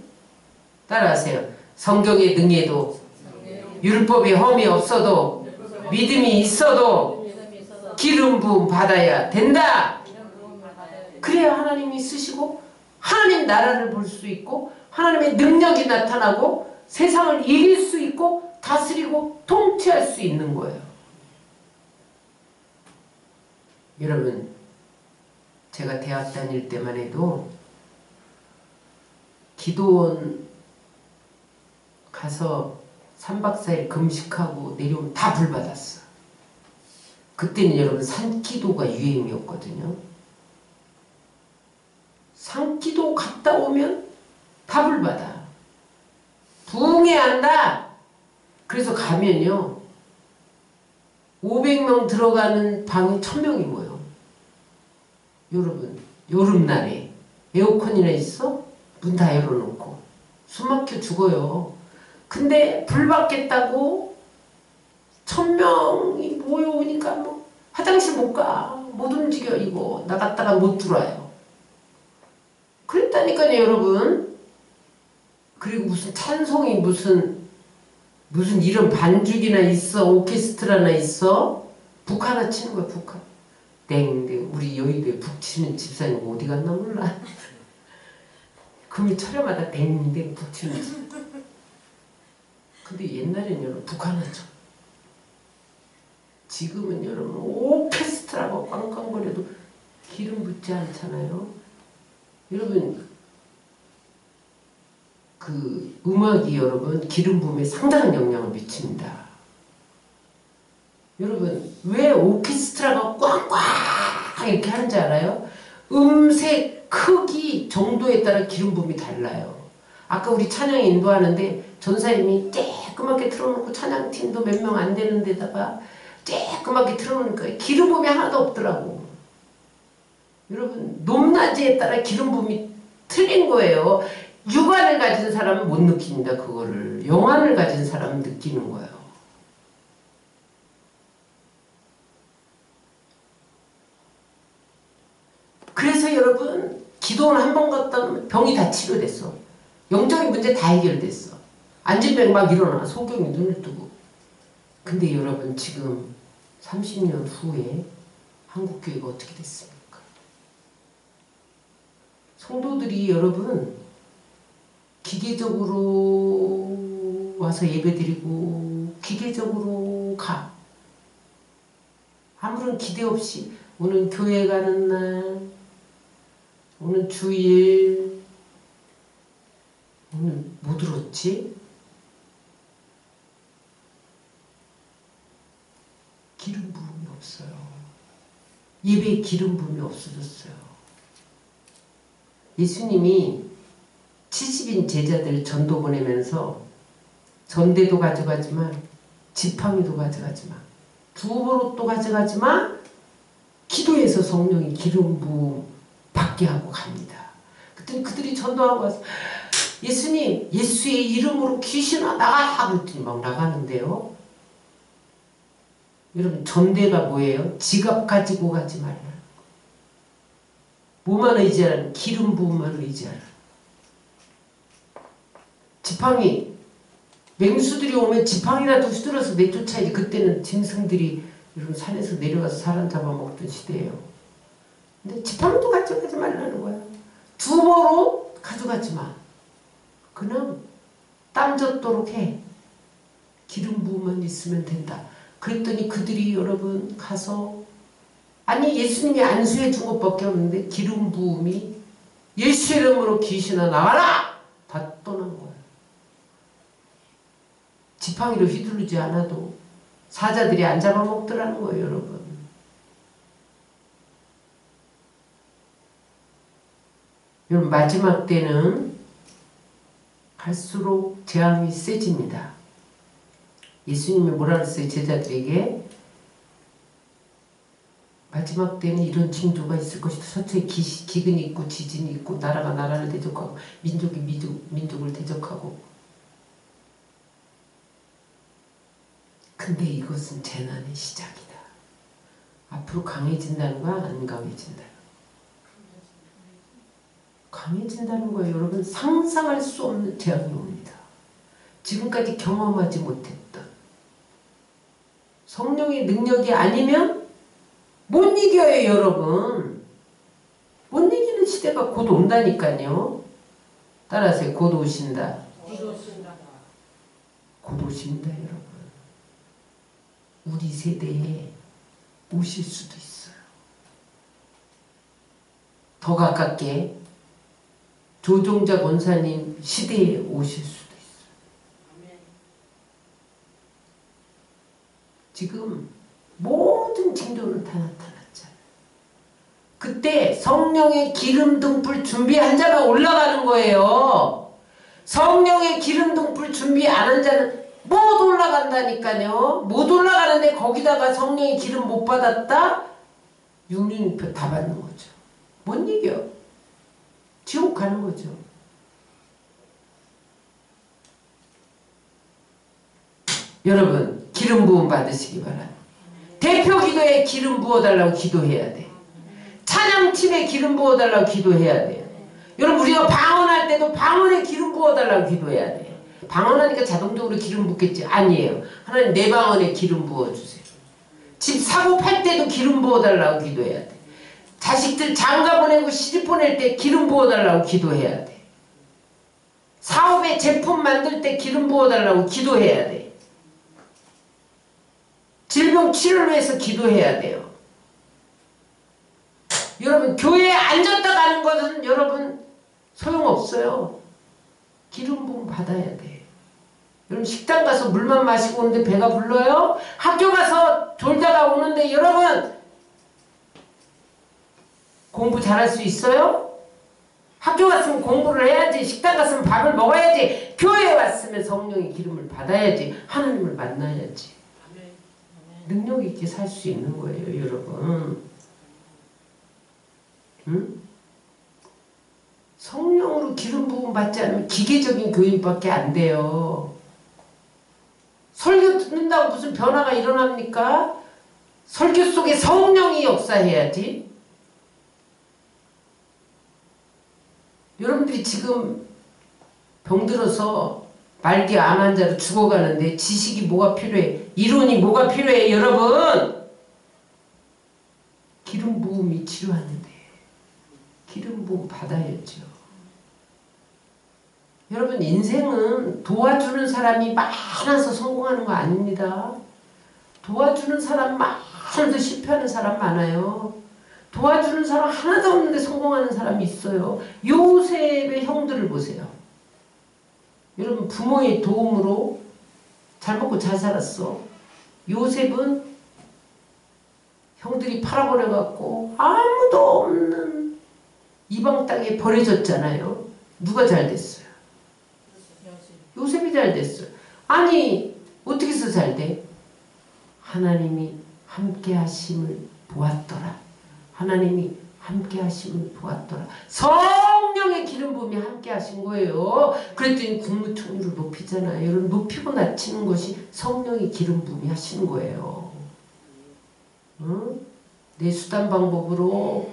따라하세요. 성경에 능해도 율법에 험이 없어도 믿음이 있어도 기름 부음 받아야 된다. 그래야 하나님이 쓰시고 하나님 나라를 볼 수 있고 하나님의 능력이 나타나고 세상을 이길 수 있고 다스리고 통치할 수 있는 거예요. 여러분 제가 대학 다닐 때만 해도 기도원 가서 3박 4일 금식하고 내려오면 다 불 받았어. 그때는 여러분 산기도가 유행이었거든요. 산기도 갔다 오면 다 불 받아. 부흥해한다. 그래서 가면요 500명 들어가는 방에 1000명이 모여. 여러분 여름날에 에어컨이나 있어? 문 다 열어놓고 숨 막혀 죽어요. 근데 불 받겠다고 1000명이 모여오니까 뭐 화장실 못 가. 못 움직여. 이거 나갔다가 못 들어와요. 그랬다니까요 여러분. 그리고 무슨 찬송이 무슨 이런 반죽이나 있어. 오케스트라나 있어. 북 하나 치는 거야. 북 하나. 땡땡. 우리 여의도에 북 치는 집사님 어디 갔나 몰라. 금요 철야마다 땡땡 북 치는 집. 근데 옛날에는 여러분 북 하나 쳐. 지금은 여러분 오케스트라가 꽝꽝거려도 기름 붓지 않잖아요. 여러분 그 음악이 여러분 기름 부음에 상당한 영향을 미칩니다. 여러분 왜 오케스트라가 꽝꽝 이렇게 하는지 알아요? 음색 크기 정도에 따라 기름 부음이 달라요. 아까 우리 찬양 인도하는데 전사님이 쬐끄맣게 틀어놓고 찬양팀도 몇 명 안 되는 데다가 쬐끄맣게 틀어놓으니까 기름 부음이 하나도 없더라고. 여러분 높낮이에 따라 기름 부음이 틀린 거예요. 육안을 가진 사람은 못 느낍니다. 그거를. 영안을 가진 사람은 느끼는 거예요. 그래서 여러분 기도원 한 번 갔다 오면 병이 다 치료됐어. 영적인 문제 다 해결됐어. 안진뱅 막 일어나. 소경이 눈을 뜨고. 근데 여러분 지금 30년 후에 한국교회가 어떻게 됐습니까? 성도들이 여러분 기계적으로 와서 예배드리고 기계적으로 가. 아무런 기대 없이 오늘 교회 가는 날, 오늘 주일, 오늘 뭐 들었지? 기름 부음이 없어요. 예배에 기름 부음이 없어졌어요. 예수님이 70인 제자들 전도 보내면서 전대도 가져가지만 지팡이도 가져가지만 두보롯도 가져가지만 기도해서 성령이 기름 부음 받게 하고 갑니다. 그랬더니 그들이 전도하고 와서 예수님 예수의 이름으로 귀신아 나가! 그랬더니 막 나가는데요. 여러분 전대가 뭐예요? 지갑 가지고 가지 말라. 뭐만 의지하라는 기름 부음만 의지하라. 지팡이 맹수들이 오면 지팡이라도 휘둘러서 내쫓아야지. 그때는 짐승들이 여러분 산에서 내려가서 사람 잡아먹던 시대예요. 근데 지팡이도 가져가지 말라는 거야. 두보로 가져가지 마. 그냥 땀 젖도록 해. 기름 부음만 있으면 된다. 그랬더니 그들이 여러분 가서 아니 예수님이 안수해 준 것밖에 없는데 기름 부음이 예수 이름으로 귀신아 나가라! 다 떠난 거야. 지팡이로 휘두르지 않아도 사자들이 안 잡아먹더라는 거예요. 여러분. 여러분 마지막 때는 갈수록 재앙이 세집니다. 예수님이 뭐라 그랬어요? 제자들에게 마지막 때는 이런 징조가 있을 것이다. 서초에 기근이 있고 지진이 있고 나라가 나라를 대적하고 민족이 민족을 대적하고. 근데 이것은 재난의 시작이다. 앞으로 강해진다는 거야? 안 강해진다? 강해진다는 거예요. 여러분 상상할 수 없는 재앙이 옵니다. 지금까지 경험하지 못했던 성령의 능력이 아니면 못 이겨요. 여러분 못 이기는 시대가 곧 온다니까요. 따라하세요. 곧 오신다. 곧 오십니다. 여러분 우리 세대에 오실 수도 있어요. 더 가깝게 조종자 권사님 시대에 오실 수도 있어요. 지금 모든 징조는 다 나타났잖아요. 그때 성령의 기름 등불 준비 한 자가 올라가는 거예요. 성령의 기름 등불 준비 안 한 자는 못 올라간다니까요. 못 올라가는데 거기다가 성령의 기름 못 받았다? 육륜표 다 받는 거죠. 못 이겨. 지옥 가는 거죠. 여러분 기름 부음 받으시기 바랍니다. 대표 기도에 기름 부어달라고 기도해야 돼. 찬양팀에 기름 부어달라고 기도해야 돼요. 여러분 우리가 방언할 때도 방언에 기름 부어달라고 기도해야 돼. 방언하니까 자동적으로 기름 붓겠지? 아니에요. 하나님 내 방언에 기름 부어주세요. 집 사고 팔 때도 기름 부어달라고 기도해야 돼. 자식들 장가 보내고 시집 보낼 때 기름 부어달라고 기도해야 돼. 사업에 제품 만들 때 기름 부어달라고 기도해야 돼. 질병 치료를 위해서 기도해야 돼요. 여러분 교회에 앉았다 가는 것은 여러분 소용없어요. 기름 부음 받아야 돼. 여러분 식당 가서 물만 마시고 오는데 배가 불러요? 학교 가서 졸다가 오는데 여러분 공부 잘할 수 있어요? 학교 갔으면 공부를 해야지. 식당 갔으면 밥을 먹어야지. 교회에 왔으면 성령의 기름을 받아야지. 하나님을 만나야지. 능력 있게 살 수 있는 거예요, 여러분. 응? 성령으로 기름 부음 받지 않으면 기계적인 교인밖에 안 돼요. 설교 듣는다고 무슨 변화가 일어납니까? 설교 속에 성령이 역사해야지. 여러분들이 지금 병들어서 말기 암 환자로 죽어가는데 지식이 뭐가 필요해? 이론이 뭐가 필요해? 여러분 기름 부음이 치료하는데 기름 부음 받아야죠. 여러분 인생은 도와주는 사람이 많아서 성공하는 거 아닙니다. 도와주는 사람 많아서 실패하는 사람 많아요. 도와주는 사람 하나도 없는데 성공하는 사람이 있어요. 요셉의 형들을 보세요. 여러분 부모의 도움으로 잘 먹고 잘 살았어. 요셉은 형들이 팔아버려갖고 아무도 없는 이방 땅에 버려졌잖아요. 누가 잘 됐어요? 요셉이 잘 됐어요. 아니 어떻게 해서 잘 돼? 하나님이 함께 하심을 보았더라. 하나님이 함께 하심을 보았더라. 성령의 기름 부음이 함께 하신 거예요. 그랬더니 국무총리를 높이잖아요. 여러분 높이고 낮추는 것이 성령의 기름 부음이 하시는 거예요. 응? 내 수단 방법으로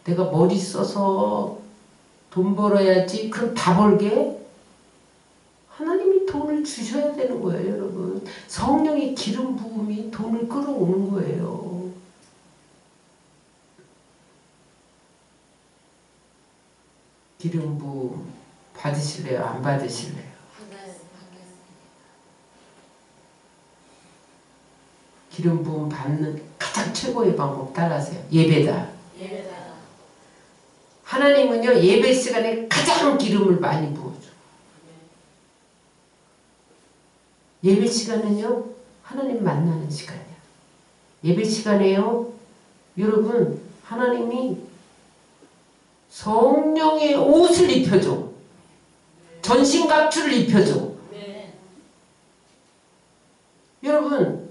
내가 머리 써서 돈 벌어야지. 그럼 다 벌게? 하나님이 돈을 주셔야 되는 거예요, 여러분. 성령의 기름 부음이 돈을 끌어오는 거예요. 기름 부음 받으실래요? 안 받으실래요? 기름 부음 받는 가장 최고의 방법 따라하세요. 예배다. 하나님은요 예배 시간에 가장 기름을 많이 부어줘. 예배 시간은요 하나님 만나는 시간이야. 예배 시간에요 여러분 하나님이 성령의 옷을 입혀줘. 전신갑주를 입혀줘. 여러분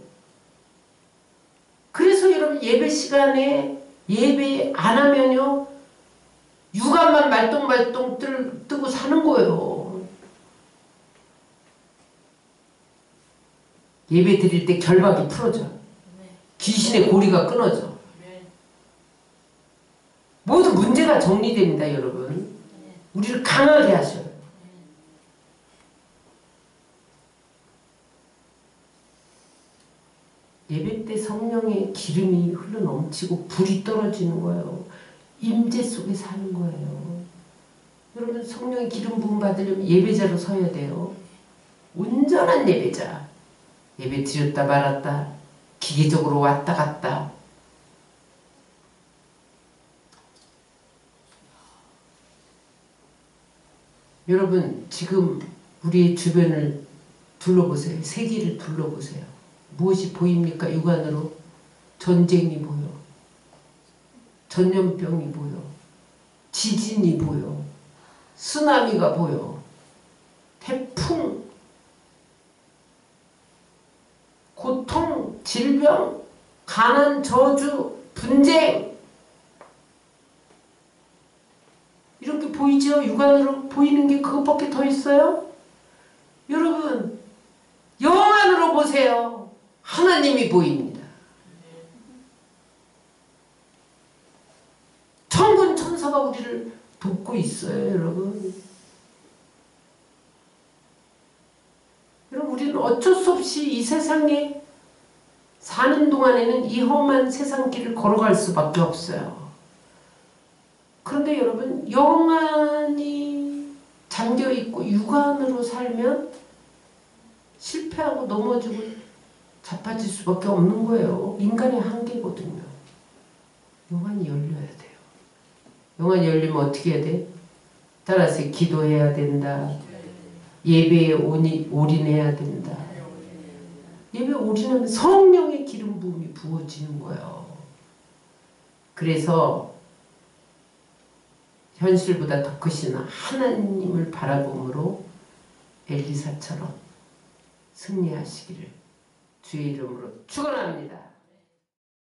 그래서 여러분 예배 시간에 예배 안 하면요 육안만 말똥말똥 뜨고 사는 거예요. 예배 드릴 때 결박이 풀어져. 귀신의 고리가 끊어져. 모든 문제가 정리됩니다, 여러분. 우리를 강하게 하셔요. 예배 때 성령의 기름이 흘러넘치고 불이 떨어지는 거예요. 임재 속에 사는 거예요. 여러분 성령의 기름 부음 받으려면 예배자로 서야 돼요. 온전한 예배자. 예배 드렸다 말았다. 기계적으로 왔다 갔다. 여러분 지금 우리의 주변을 둘러보세요. 세계를 둘러보세요. 무엇이 보입니까? 육안으로 전쟁이 보여. 전염병이 보여. 지진이 보여. 쓰나미가 보여. 태풍, 고통, 질병, 가난, 저주, 분쟁 이렇게 보이죠? 육안으로 보이는 게 그것밖에 더 있어요? 여러분 영안으로 보세요. 하나님이 보입니다. 천군 천사가 우리를 돕고 있어요. 여러분 우리는 어쩔 수 없이 이 세상에 사는 동안에는 이 험한 세상길을 걸어갈 수밖에 없어요. 그런데 여러분 영안이 잠겨있고 육안으로 살면 실패하고 넘어지고 자빠질 수밖에 없는 거예요. 인간의 한계거든요. 영안이 열려야 돼요. 영안이 열리면 어떻게 해야 돼? 따라서 기도해야 된다. 예배에 올인해야 된다. 예배에 올인하면 성령의 기름 부음이 부어지는 거예요. 그래서 현실보다 더 크신 하나님을 바라봄으로 엘리사처럼 승리하시기를 주의 이름으로 축원합니다.